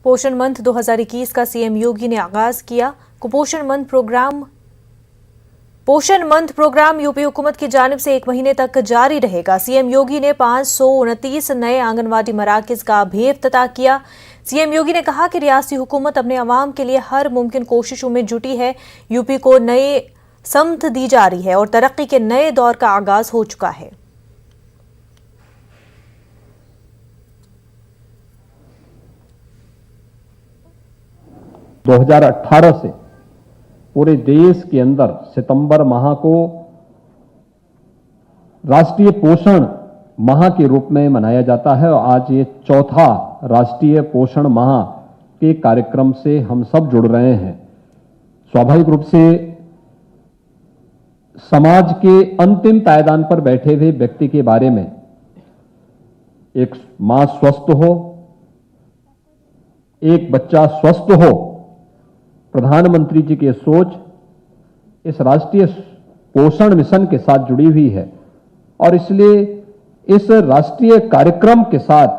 पोषण मंथ 2021 का सीएम योगी ने आगाज किया। पोषण मंथ प्रोग्राम यूपी हुकूमत की जानिब से 1 महीने तक जारी रहेगा। सीएम योगी ने 529 नए आंगनवाड़ी मराकज का भी इफ्तिताह किया। सीएम योगी ने कहा कि रियासती हुकूमत अपने अवाम के लिए हर मुमकिन कोशिशों में जुटी है। यूपी को नए समत दी जा रही है और तरक्की के नए दौर का आगाज हो चुका है। दो 2018 से पूरे देश के अंदर सितंबर माह को राष्ट्रीय पोषण माह के रूप में मनाया जाता है और आज ये चौथा राष्ट्रीय पोषण माह के कार्यक्रम से हम सब जुड़ रहे हैं। स्वाभाविक रूप से समाज के अंतिम पायदान पर बैठे हुए व्यक्ति के बारे में एक मां स्वस्थ हो, एक बच्चा स्वस्थ हो, प्रधानमंत्री जी की सोच इस राष्ट्रीय पोषण मिशन के साथ जुड़ी हुई है और इसलिए इस राष्ट्रीय कार्यक्रम के साथ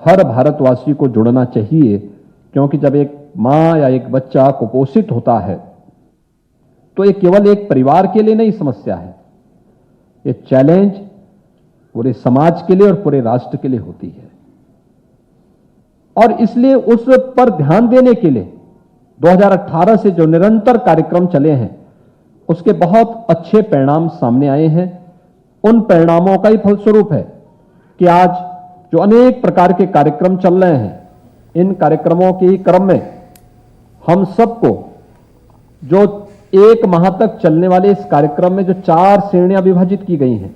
हर भारतवासी को जुड़ना चाहिए, क्योंकि जब एक मां या एक बच्चा कुपोषित होता है तो ये केवल एक परिवार के लिए नहीं समस्या है, ये चैलेंज पूरे समाज के लिए और पूरे राष्ट्र के लिए होती है। और इसलिए उस पर ध्यान देने के लिए 2018 से जो निरंतर कार्यक्रम चले हैं उसके बहुत अच्छे परिणाम सामने आए हैं। उन परिणामों का ही फलस्वरूप है कि आज जो अनेक प्रकार के कार्यक्रम चल रहे हैं, इन कार्यक्रमों के क्रम में हम सबको जो 1 माह तक चलने वाले इस कार्यक्रम में जो 4 श्रेणियां विभाजित की गई हैं,